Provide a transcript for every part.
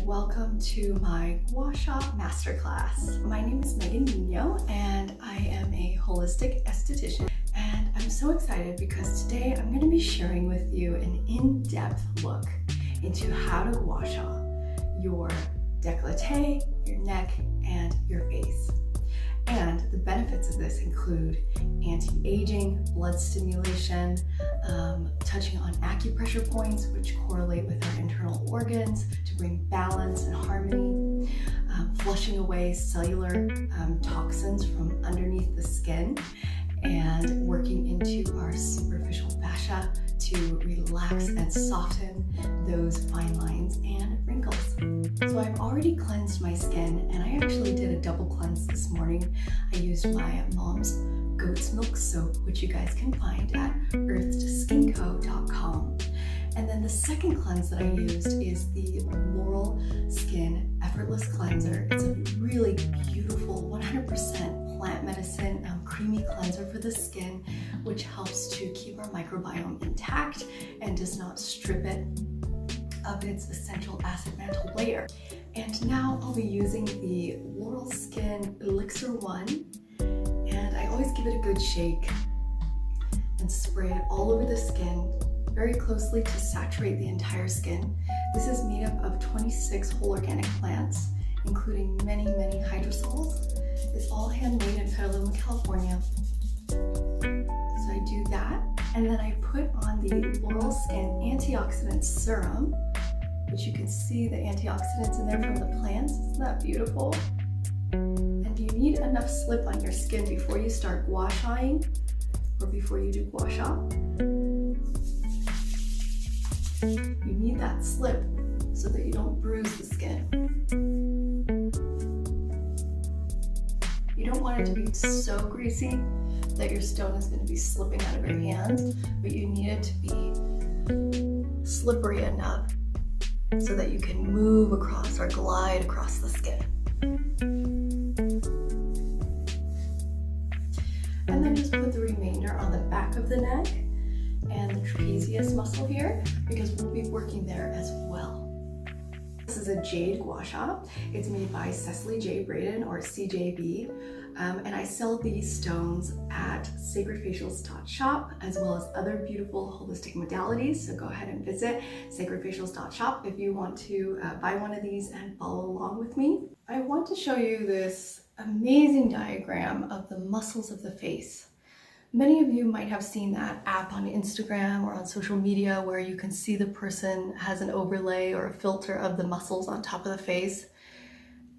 welcome to my Gua Sha Masterclass. My name is Megan Nino and I am a holistic esthetician, and I'm so excited because today I'm going to be sharing with you an in-depth look into how to Gua Sha your décolleté, your neck, and your face. And the benefits of this include anti-aging, blood stimulation, touching on acupressure points which correlate with our internal organs to bring balance and harmony, flushing away cellular toxins from underneath the skin, and working into our superficial fascia to relax and soften those fine lines and wrinkles. So I've already cleansed my skin, and I actually did a double cleanse this morning. I used my mom's goat's milk soap, which you guys can find at earthdeskinco.com. And then the second cleanse that I used is the Laurel Skin Effortless Cleanser. It's a really beautiful 100% plant medicine creamy cleanser for the skin, which helps to keep our microbiome intact and does not strip it of its essential acid mantle layer. And now I'll be using the Laurel Skin Elixir 1, and I always give it a good shake and spray it all over the skin very closely to saturate the entire skin. This is made up of 26 whole organic plants, including many hydrosols. It's all handmade in Petaluma, California. So I do that, and then I put on the Laurel Skin Antioxidant Serum, which you can see the antioxidants in there from the plants. Isn't that beautiful? And you need enough slip on your skin before you start gua shaing, or before you do gua sha. You need that slip so that you don't bruise the skin. You don't want it to be so greasy that your stone is going to be slipping out of your hands, but you need it to be slippery enough so that you can move across or glide across the skin. And then just put the remainder on the back of the neck and the trapezius muscle here, because we'll be working there as well. This is a jade gua sha. It's made by Cecily J. Braden, or CJB, and I sell these stones at sacredfacials.shop, as well as other beautiful holistic modalities. So go ahead and visit sacredfacials.shop if you want to buy one of these and follow along with me. I want to show you this amazing diagram of the muscles of the face. Many of you might have seen that app on Instagram or on social media where you can see the person has an overlay or a filter of the muscles on top of the face.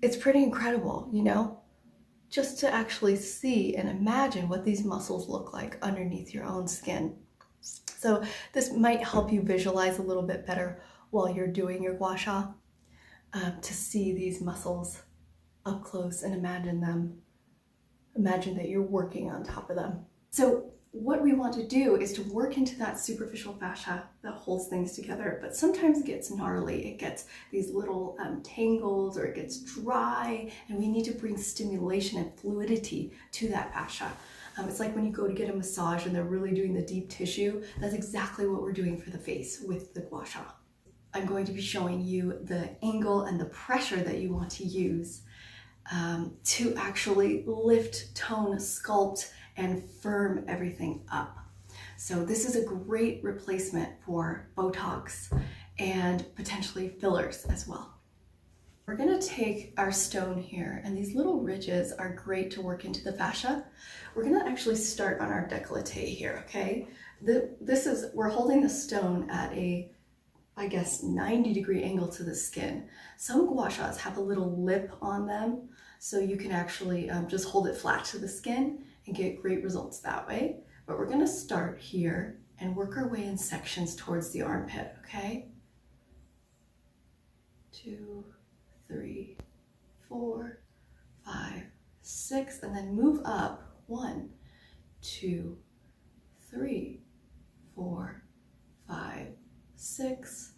It's pretty incredible, you know, just to actually see and imagine what these muscles look like underneath your own skin. So this might help you visualize a little bit better while you're doing your gua sha, to see these muscles up close and imagine that you're working on top of them. So what we want to do is to work into that superficial fascia that holds things together, but sometimes it gets gnarly. It gets these little tangles, or it gets dry, and we need to bring stimulation and fluidity to that fascia. It's like when you go to get a massage and they're really doing the deep tissue. That's exactly what we're doing for the face with the gua sha. I'm going to be showing you the angle and the pressure that you want to use to actually lift, tone, sculpt, and firm everything up. So this is a great replacement for Botox and potentially fillers as well. We're going to take our stone here, and these little ridges are great to work into the fascia. We're going to actually start on our décolleté here, okay? We're holding the stone at a, I guess, 90-degree angle to the skin. Some gua shas have a little lip on them, so you can actually just hold it flat to the skin and get great results that way. But we're going to start here and work our way in sections towards the armpit, okay? 2, 3, 4, 5, 6, and then move up 1, 2, 3, 4, 5, 6.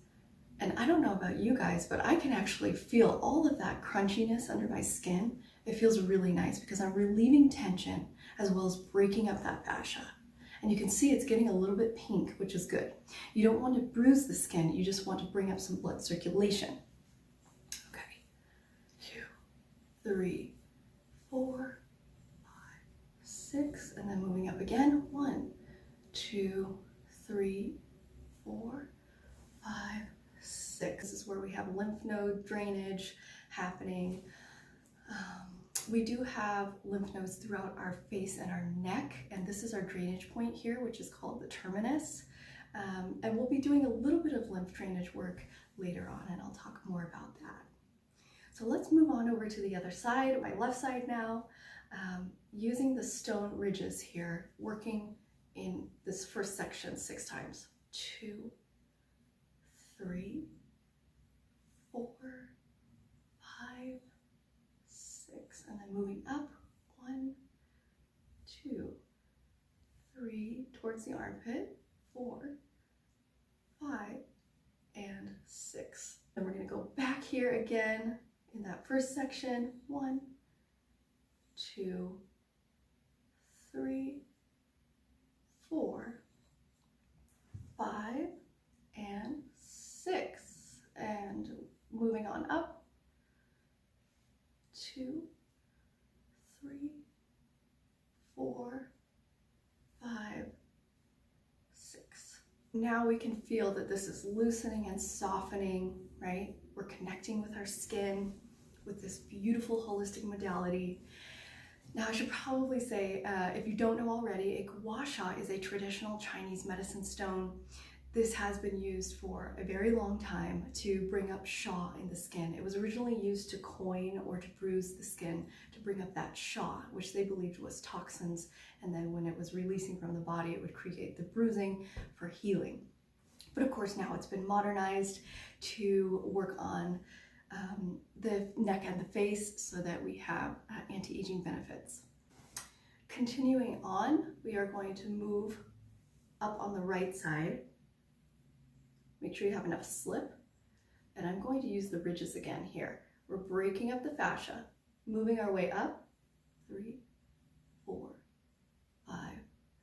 And I don't know about you guys, but I can actually feel all of that crunchiness under my skin. It feels really nice because I'm relieving tension as well as breaking up that fascia. And you can see it's getting a little bit pink, which is good. You don't want to bruise the skin, you just want to bring up some blood circulation. 3, 4, 6, and then moving up again. 1, 2, 3, 4, 5, 6. This is where we have lymph node drainage happening. We do have lymph nodes throughout our face and our neck, and this is our drainage point here, which is called the terminus. And we'll be doing a little bit of lymph drainage work later on, and I'll talk more about that. So let's move on over to the other side, my left side now, using the stone ridges here, working in this first section 6 times. 2, 3, 4, 5, 6, and then moving up. 1, 2, 3, towards the armpit. 4, 5, and 6. Then we're going to go back here again in that first section. 1, 2, 3, 4, 5, and 6. And moving on up. 2, 3, 4, 5, 6. Now we can feel that this is loosening and softening, right? We're connecting with our skin with this beautiful holistic modality. Now I should probably say, if you don't know already, a Gua Sha is a traditional Chinese medicine stone. This has been used for a very long time to bring up Sha in the skin. It was originally used to coin or to bruise the skin to bring up that Sha, which they believed was toxins. And then when it was releasing from the body, it would create the bruising for healing. But of course now it's been modernized to work on the neck and the face so that we have anti-aging benefits. Continuing on, we are going to move up on the right side. Make sure you have enough slip. And I'm going to use the ridges again here. We're breaking up the fascia, moving our way up. 3, 4, 5,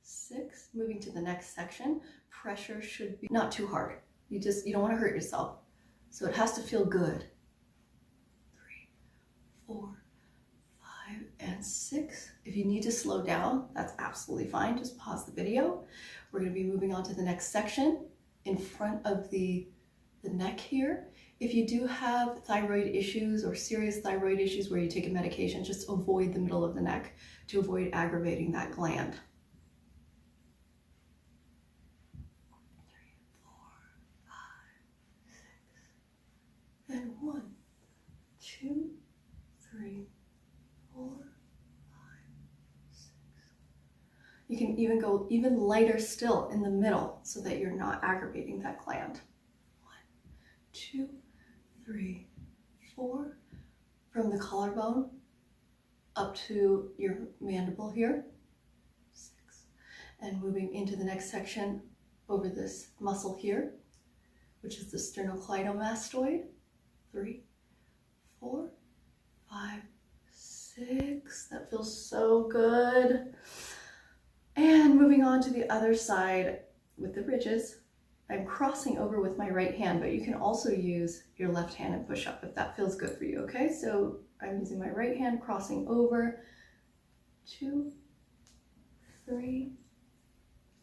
6. Moving to the next section. Pressure should be not too hard. You don't want to hurt yourself. So it has to feel good. 3, 4, 5, and 6. If you need to slow down, that's absolutely fine. Just pause the video. We're going to be moving on to the next section in front of the neck here. If you do have thyroid issues or serious thyroid issues where you take a medication, just avoid the middle of the neck to avoid aggravating that gland. 3, 4, 5, 6, and 1, 2, 3, 4, 5, 6. You can even go even lighter still in the middle so that you're not aggravating that gland. 1, 2, 3, 4. From the collarbone up to your mandible here. 6. And moving into the next section over this muscle here, which is the sternocleidomastoid. 3, 4, 5, 6. That feels so good. And moving on to the other side with the ridges, I'm crossing over with my right hand, but you can also use your left hand and push up if that feels good for you, okay? So I'm using my right hand, crossing over. 2, 3,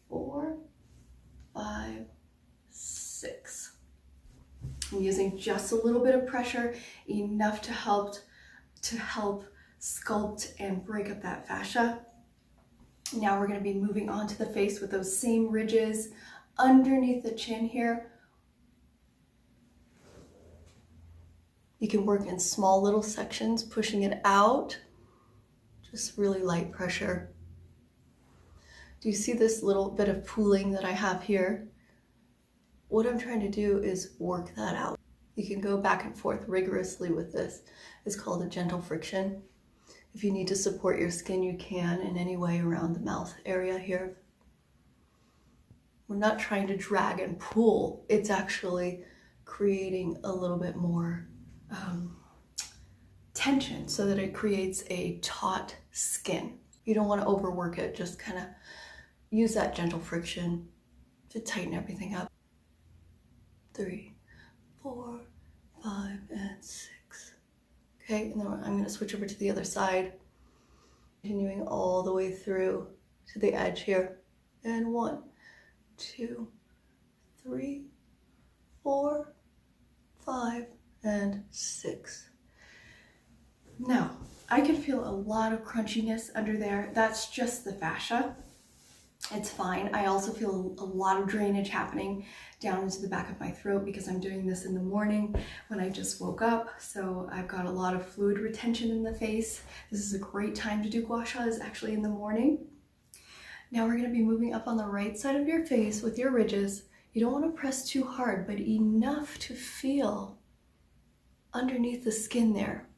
4, 5, 6. I'm using just a little bit of pressure, enough to help sculpt and break up that fascia. Now we're going to be moving on to the face with those same ridges underneath the chin here. You can work in small little sections, pushing it out. Just really light pressure. Do you see this little bit of pooling that I have here? What I'm trying to do is work that out. You can go back and forth rigorously with this. It's called a gentle friction. If you need to support your skin, you can in any way around the mouth area here. We're not trying to drag and pull. It's actually creating a little bit more tension so that it creates a taut skin. You don't want to overwork it. Just kind of use that gentle friction to tighten everything up. 3, 4, 5, and 6. Okay, and then I'm going to switch over to the other side, continuing all the way through to the edge here. And 1, 2, 3, 4, 5, and 6. Now, I can feel a lot of crunchiness under there. That's just the fascia. It's fine. I also feel a lot of drainage happening down into the back of my throat because I'm doing this in the morning when I just woke up. So I've got a lot of fluid retention in the face. This is a great time to do Gua Sha, is actually in the morning. Now we're going to be moving up on the right side of your face with your ridges. You don't want to press too hard, but enough to feel underneath the skin there.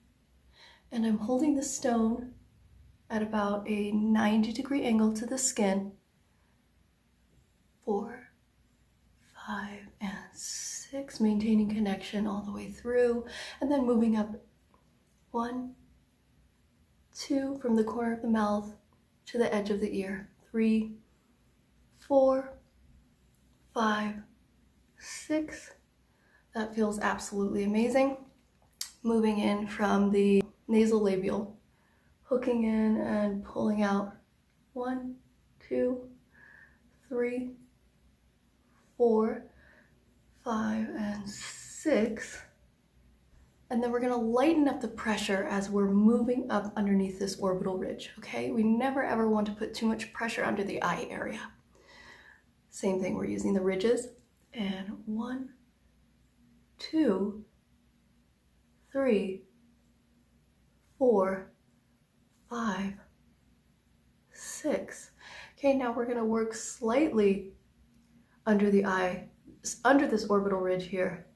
And I'm holding the stone at about a 90-degree angle to the skin. 4, 5, and 6, maintaining connection all the way through, and then moving up 1, 2, from the corner of the mouth to the edge of the ear. 3, 4, 5, 6. That feels absolutely amazing. Moving in from the nasal labial, hooking in and pulling out. 1, 2, 3, 4, 5, and 6. And then we're going to lighten up the pressure as we're moving up underneath this orbital ridge, okay? We never ever want to put too much pressure under the eye area. Same thing, we're using the ridges. And 1, 2, 3, 4, 5, 6. Okay, now we're going to work slightly under the eye, under this orbital ridge here,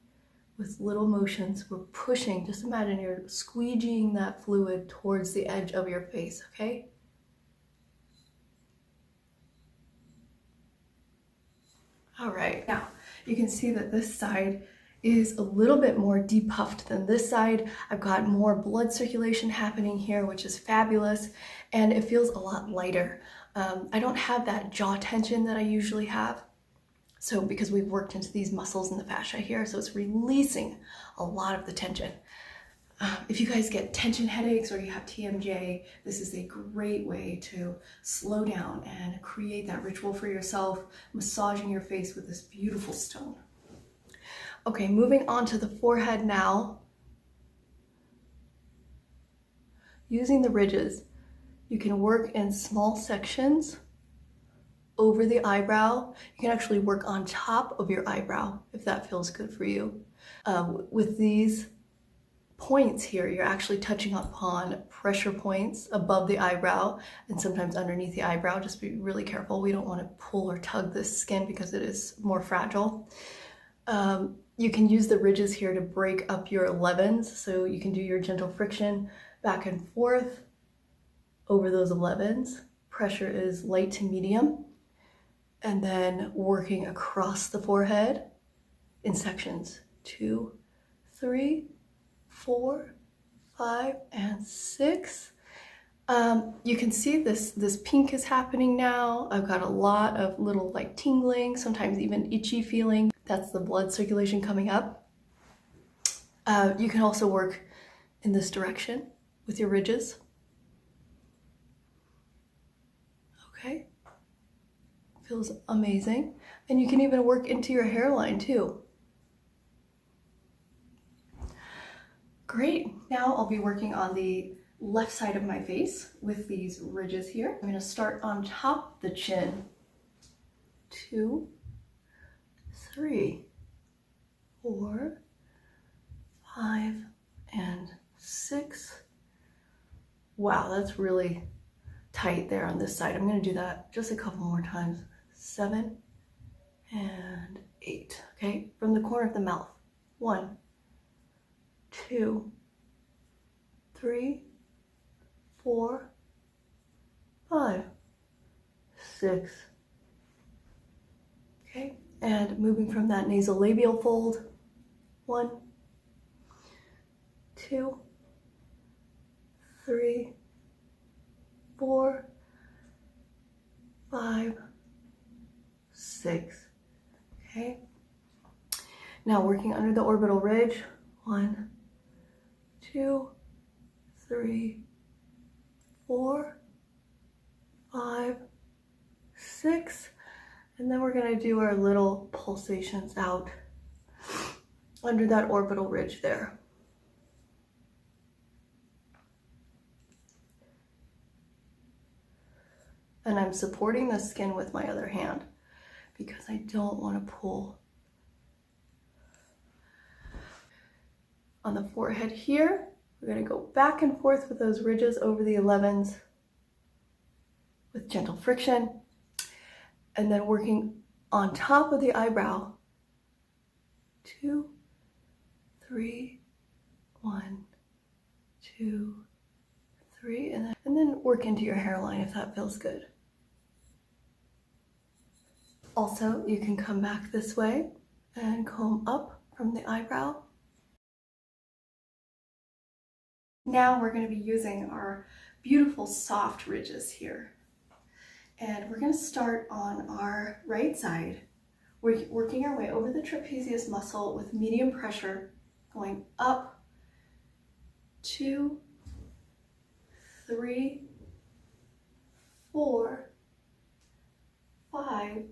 with little motions. We're pushing. Just imagine you're squeegeeing that fluid towards the edge of your face, okay? All right, now you can see that this side is a little bit more depuffed than this side. I've got more blood circulation happening here, which is fabulous, and it feels a lot lighter. I don't have that jaw tension that I usually have. So because we've worked into these muscles in the fascia here, so it's releasing a lot of the tension. If you guys get tension headaches or you have TMJ, this is a great way to slow down and create that ritual for yourself, massaging your face with this beautiful stone. Okay, moving on to the forehead now. Using the ridges, you can work in small sections over the eyebrow. You can actually work on top of your eyebrow if that feels good for you. With these points here, you're actually touching upon pressure points above the eyebrow and sometimes underneath the eyebrow. Just be really careful. We don't want to pull or tug this skin because it is more fragile. You can use the ridges here to break up your 11s, so you can do your gentle friction back and forth over those 11s. Pressure is light to medium. And then working across the forehead in sections 2, 3, 4, 5, and 6. You can see this pink is happening now. I've got a lot of little like tingling, sometimes even itchy feeling. That's the blood circulation coming up. You can also work in this direction with your ridges. Okay. Feels amazing. And you can even work into your hairline too. Great. Now I'll be working on the left side of my face with these ridges here. I'm going to start on top of the chin. 2, 3, 4, 5, and 6. Wow, that's really tight there on this side. I'm going to do that just a couple more times. 7 and 8. Okay, from the corner of the mouth. 1, 2, 3, 4, 5, 6. Okay, and moving from that nasal labial fold. 1, 2, 3, 4, 5, 6. Okay. Now working under the orbital ridge. 1, 2, 3, 4, 5, 6, and then we're gonna do our little pulsations out under that orbital ridge there. And I'm supporting the skin with my other hand because I don't want to pull. On the forehead here, we're going to go back and forth with those ridges over the 11s with gentle friction, and then working on top of the eyebrow. 2, 3, 1, 2, 3, and then work into your hairline if that feels good. Also, you can come back this way and comb up from the eyebrow. Now we're going to be using our beautiful soft ridges here. And we're going to start on our right side. We're working our way over the trapezius muscle with medium pressure, going up, 2, 3, 4, 5,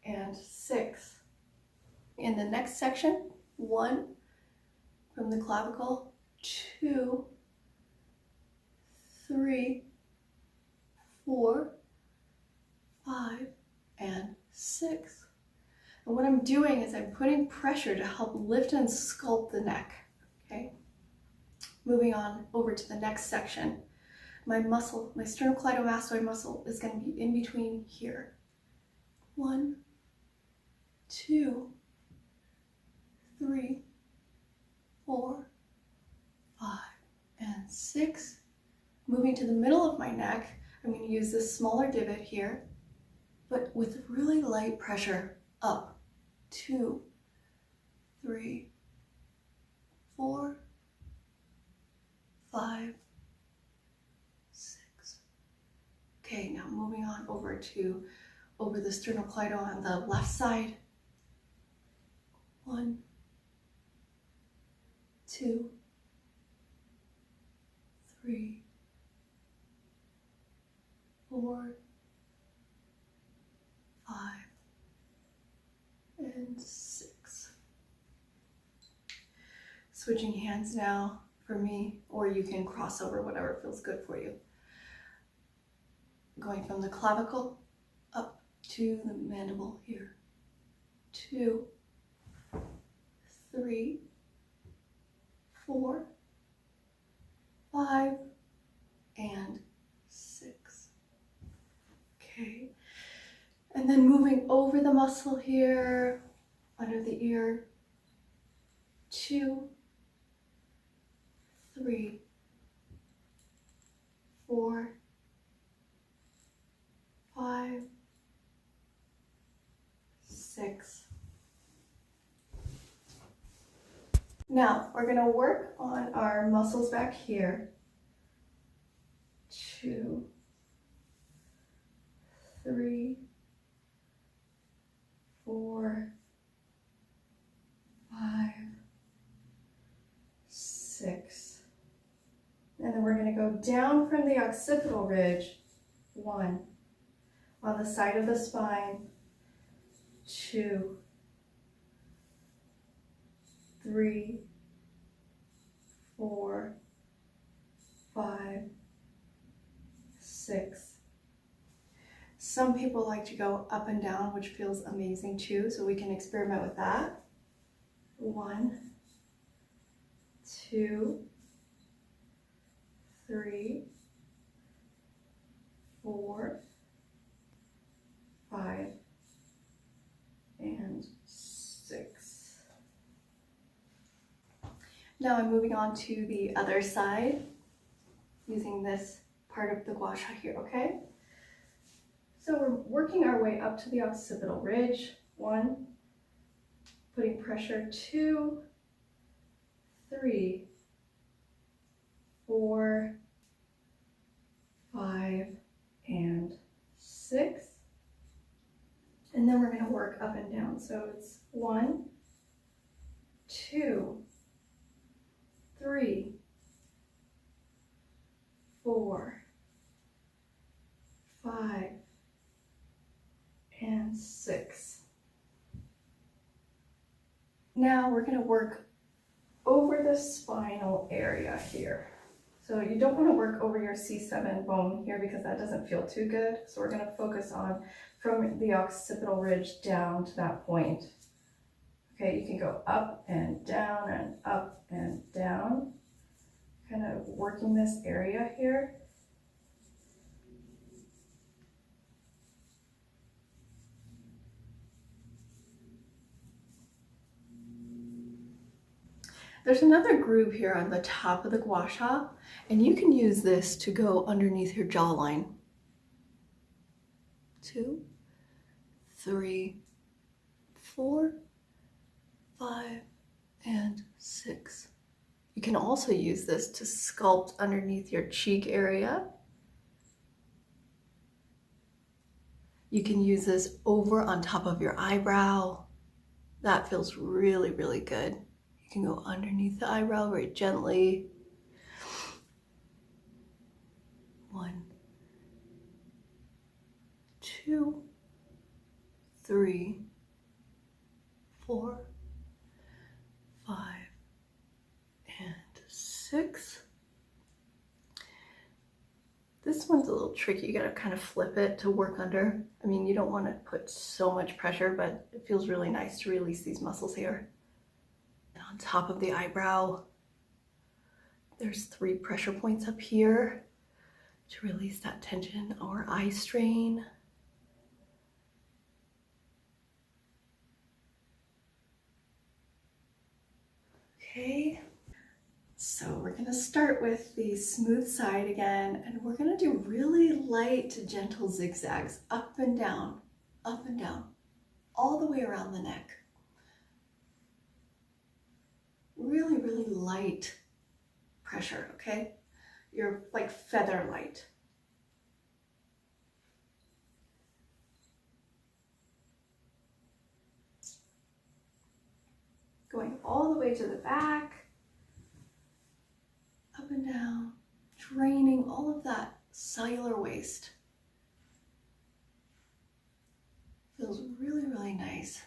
and 6. In the next section, 1 from the clavicle, 2, 3, 4, 5, and 6. And what I'm doing is I'm putting pressure to help lift and sculpt the neck, okay? Moving on over to the next section. My muscle, my sternocleidomastoid muscle is going to be in between here. 1, 2, 3, 4, 5, and 6. Moving to the middle of my neck, I'm going to use this smaller divot here, but with really light pressure up. 2, 3, 4, 5, 6. Okay, now moving on over the sternocleido on the left side. 1, 2, 3, 4, 5, and 6. Switching hands now for me, or you can cross over, whatever feels good for you. Going from the clavicle up to the mandible here. 2, 3, 4, 5, and 6. Okay. And then moving over the muscle here, under the ear. 2, 3, 4, 5, 6. Now we're going to work on our muscles back here. 2, 3, 4, 5, 6. And then we're going to go down from the occipital ridge. 1. On the side of the spine. 2, 3, 4, 5, 6. Some people like to go up and down, which feels amazing too, so we can experiment with that. 1, 2, 3, 4, 5, and 6. Now I'm moving on to the other side, using this part of the Gua Sha here, okay? So we're working our way up to the occipital ridge. 1, putting pressure. 2, 3, 4, 5, and 6. And then we're going to work up and down. So it's 1, 2, 3, now we're going to work over the spinal area here. So you don't want to work over your C7 bone here because that doesn't feel too good. So we're going to focus on from the occipital ridge down to that point. Okay, you can go up and down and up and down, kind of working this area here. There's another groove here on the top of the Gua Sha, and you can use this to go underneath your jawline. 2, 3, 4, 5, and 6. You can also use this to sculpt underneath your cheek area. You can use this over on top of your eyebrow. That feels really, really good. You can go underneath the eyebrow very gently. 1, 2, 3, 4, 5, and 6. This one's a little tricky. You gotta kind of flip it to work under. I mean, you don't want to put so much pressure, but it feels really nice to release these muscles here. And on top of the eyebrow, there's 3 pressure points up here to release that tension or eye strain. Okay, so we're gonna start with the smooth side again, and we're gonna do really light to gentle zigzags up and down, all the way around the neck. Really, really light pressure, okay? You're like feather light. Going all the way to the back, up and down, draining all of that cellular waste. Feels really, really nice.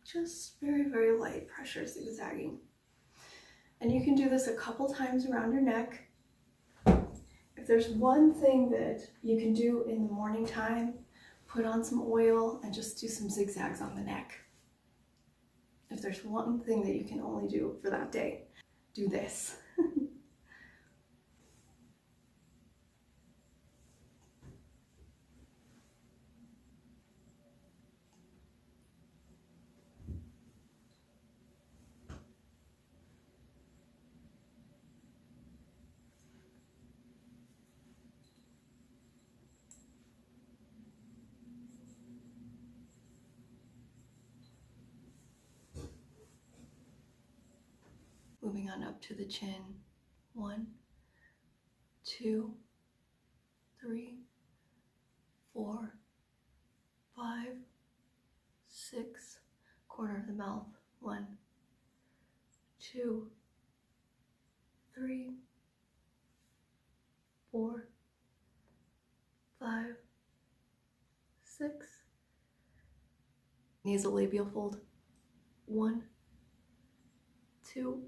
Just very, very light pressure zigzagging. And you can do this a couple times around your neck. If there's one thing that you can do in the morning time, put on some oil and just do some zigzags on the neck. If there's one thing that you can only do for that day, do this. Moving on up to the chin. 1, 2, 3, 4, 5, 6. Corner of the mouth. 1, 2, 3, 4, 5, 6. Nasolabial fold. 1, 2,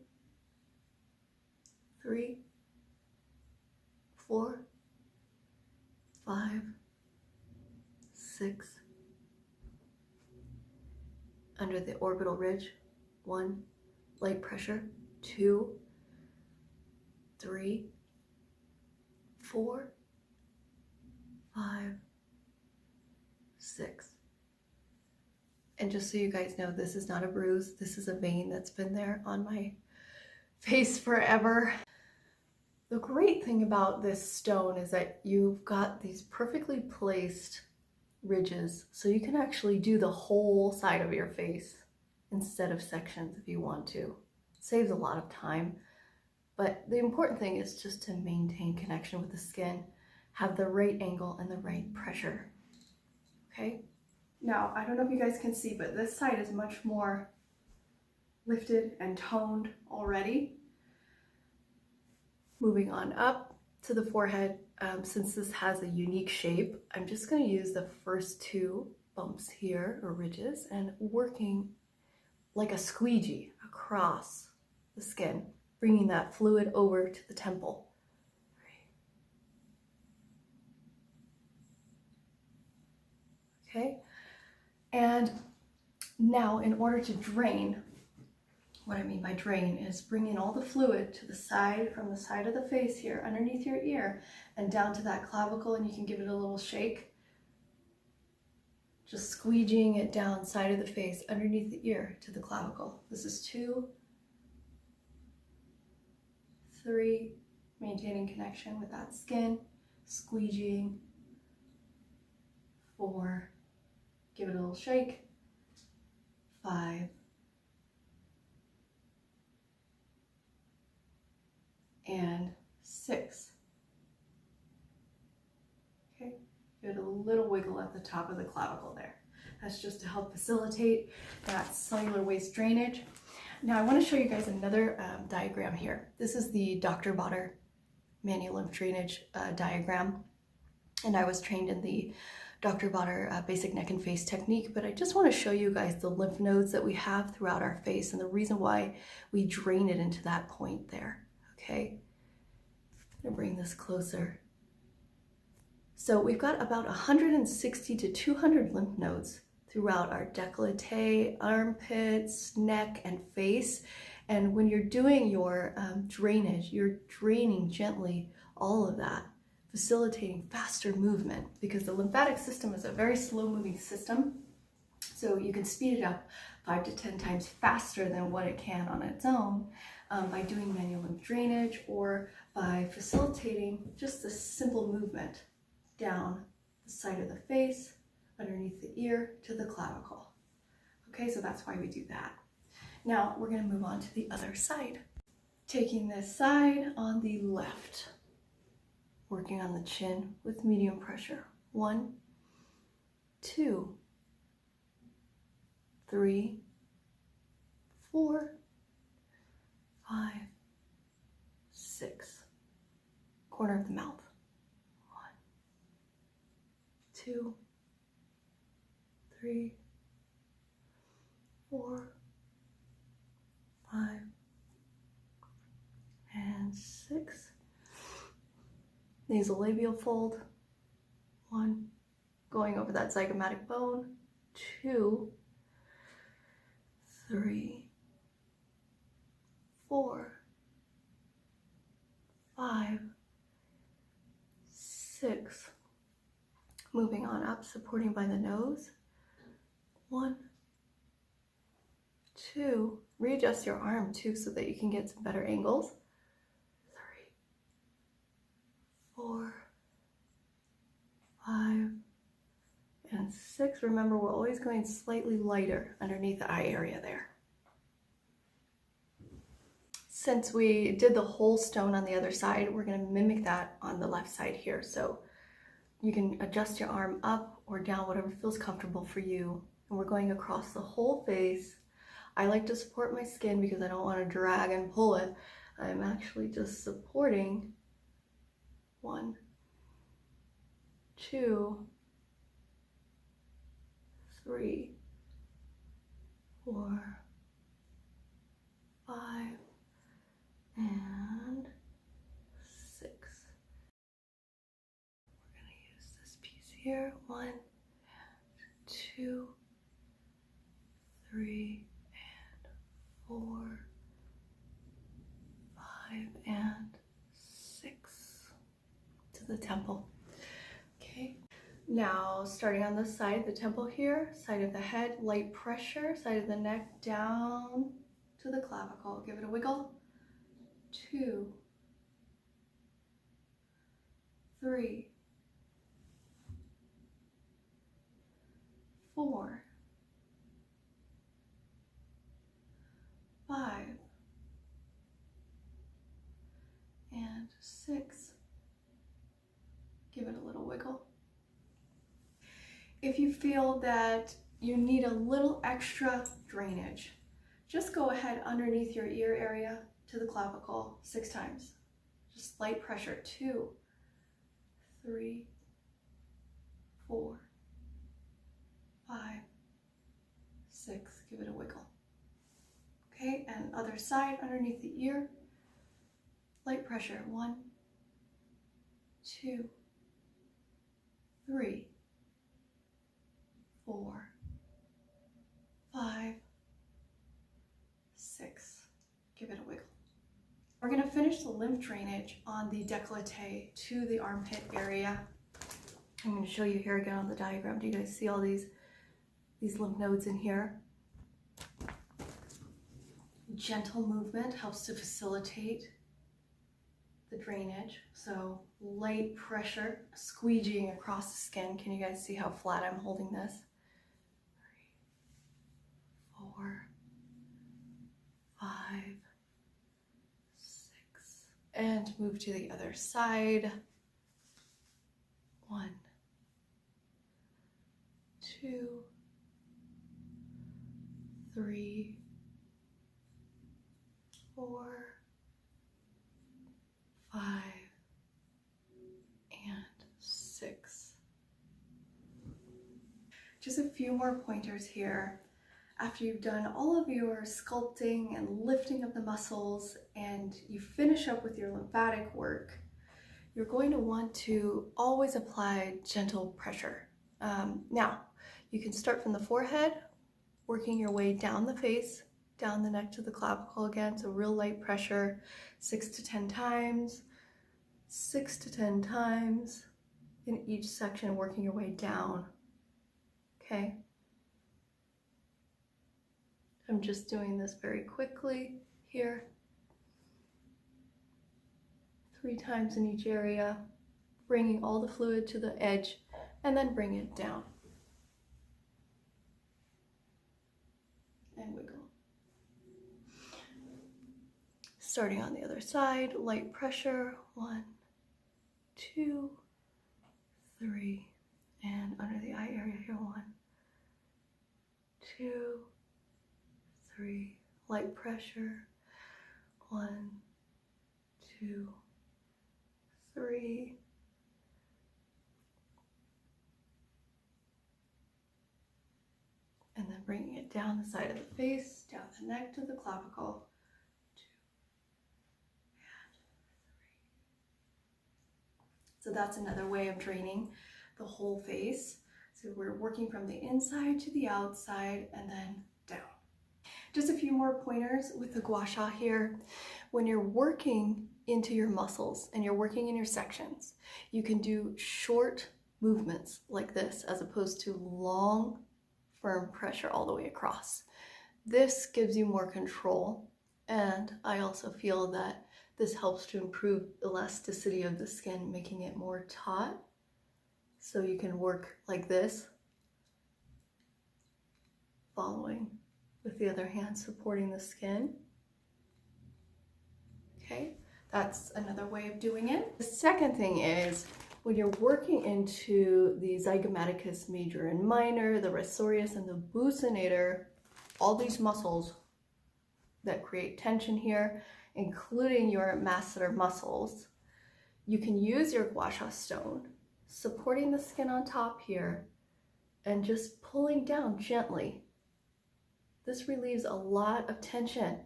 3, 4, 5, 6. Under the orbital ridge. 1, light pressure. 2, 3, 4, 5, 6. And just so you guys know, this is not a bruise. This is a vein that's been there on my face forever. The great thing about this stone is that you've got these perfectly placed ridges, so you can actually do the whole side of your face instead of sections if you want to. It saves a lot of time, but the important thing is just to maintain connection with the skin, have the right angle and the right pressure, okay? Now, I don't know if you guys can see, but this side is much more lifted and toned already. Moving on up to the forehead, since this has a unique shape, I'm just going to use the first 2 bumps here or ridges and working like a squeegee across the skin, bringing that fluid over to the temple. Okay, and now in order to drain, what I mean by drain is bringing all the fluid to the side, from the side of the face here, underneath your ear, and down to that clavicle, and you can give it a little shake. Just squeegeeing it down side of the face, underneath the ear to the clavicle. This is 2, 3, maintaining connection with that skin, squeegeeing. 4, give it a little shake. 5, and 6. Okay, give it a little wiggle at the top of the clavicle there. That's just to help facilitate that cellular waste drainage. Now I want to show you guys another diagram here. This is the Dr. Botter manual lymph drainage diagram, and I was trained in the Dr. Botter basic neck and face technique, but I just want to show you guys the lymph nodes that we have throughout our face and the reason why we drain it into that point there. Okay, I'm gonna bring this closer. So we've got about 160 to 200 lymph nodes throughout our décolleté, armpits, neck, and face. And when you're doing your drainage, you're draining gently all of that, facilitating faster movement, because the lymphatic system is a very slow moving system. So you can speed it up 5 to 10 times faster than what it can on its own by doing manual lymph drainage, or by facilitating just this simple movement down the side of the face, underneath the ear to the clavicle. Okay, so that's why we do that. Now we're going to move on to the other side. Taking this side on the left, working on the chin with medium pressure. 1, 2, 3, 4, 5, 6. Corner of the mouth. 1, 2, 3, 4, 5, and 6. Nasolabial fold. 1, going over that zygomatic bone. 2, 3, 4, 5, 6. Moving on up, supporting by the nose. 1, 2. Readjust your arm too so that you can get some better angles. 3, 4, 5, and 6. Remember, we're always going slightly lighter underneath the eye area there. Since we did the whole stone on the other side, we're going to mimic that on the left side here. So you can adjust your arm up or down, whatever feels comfortable for you. And we're going across the whole face. I like to support my skin because I don't want to drag and pull it. I'm actually just supporting. 1, 2, 3, 4, 5, and 6. We're going to use this piece here. 1, 2, 3, and 4, 5, and 6 to the temple. Okay. Now, starting on this side, the temple here, side of the head, light pressure, side of the neck, down to the clavicle. Give it a wiggle. 2, 3, 4, 5, and 6. Give it a little wiggle. If you feel that you need a little extra drainage, just go ahead underneath your ear area to the clavicle 6 times. Just light pressure. 2, 3, 4, 5, 6, give it a wiggle. Okay, and other side underneath the ear. Light pressure, 1, 2, 3, 4, 5, 6. Give it a wiggle. We're going to finish the lymph drainage on the décolleté to the armpit area. I'm going to show you here again on the diagram. Do you guys see all these lymph nodes in here? Gentle movement helps to facilitate the drainage. So light pressure squeegeeing across the skin. Can you guys see how flat I'm holding this? 3, 4, 5, 6. And move to the other side. 1, 2, 3, 4, 5, and 6. Just a few more pointers here. After you've done all of your sculpting and lifting of the muscles and you finish up with your lymphatic work, you're going to want to always apply gentle pressure. Now, you can start from the forehead, working your way down the face, down the neck to the clavicle again, so real light pressure, 6 to 10 times, 6 to 10 times in each section, working your way down, okay? I'm just doing this very quickly here. 3 times in each area, bringing all the fluid to the edge, and then bring it down. And wiggle. Starting on the other side, light pressure, 1, 2, 3, and under the eye area here, 1, 2, 3, light pressure, 1, 2, 3, and then bringing it down the side of the face, down the neck to the clavicle, 2 and 3. So that's another way of draining the whole face. So we're working from the inside to the outside and then down. Just a few more pointers with the Gua Sha here. When you're working into your muscles and you're working in your sections, you can do short movements like this as opposed to long, firm pressure all the way across. This gives you more control, and I also feel that this helps to improve elasticity of the skin, making it more taut. So you can work like this, following with the other hand, supporting the skin. Okay, that's another way of doing it. The second thing is when you're working into the zygomaticus major and minor, the risorius and the buccinator, all these muscles that create tension here, including your masseter muscles, you can use your Gua Sha stone, supporting the skin on top here, and just pulling down gently. This relieves a lot of tension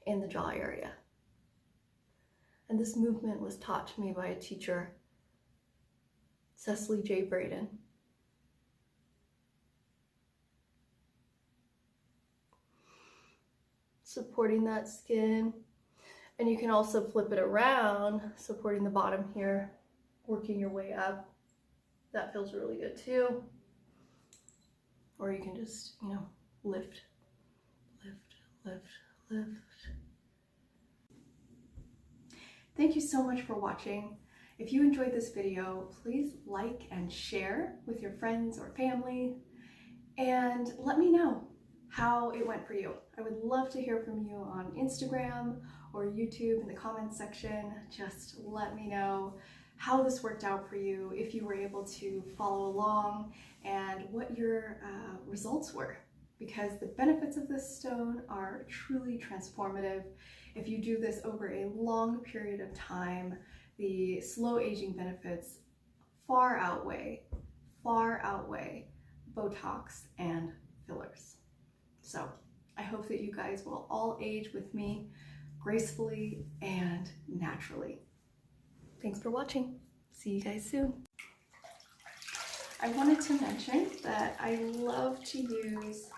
in the jaw area. And this movement was taught to me by a teacher, Cecily J. Braden. Supporting that skin. And you can also flip it around, supporting the bottom here, working your way up. That feels really good too. Or you can just, lift, lift, lift, lift. Thank you so much for watching. If you enjoyed this video, please like and share with your friends or family, and let me know how it went for you. I would love to hear from you on Instagram or YouTube in the comments section. Just let me know how this worked out for you, if you were able to follow along, and what your results were. Because the benefits of this stone are truly transformative. If you do this over a long period of time, the slow aging benefits far outweigh Botox, and fillers. So I hope that you guys will all age with me gracefully and naturally. Thanks for watching. See you guys soon. I wanted to mention that I love to use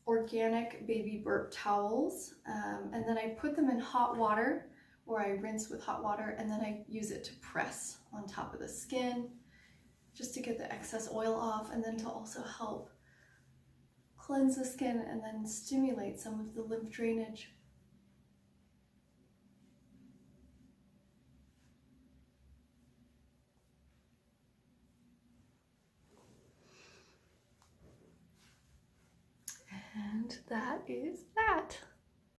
organic baby burp towels, and then I put them in hot water, or I rinse with hot water, and then I use it to press on top of the skin just to get the excess oil off, and then to also help cleanse the skin and then stimulate some of the lymph drainage. And that is that.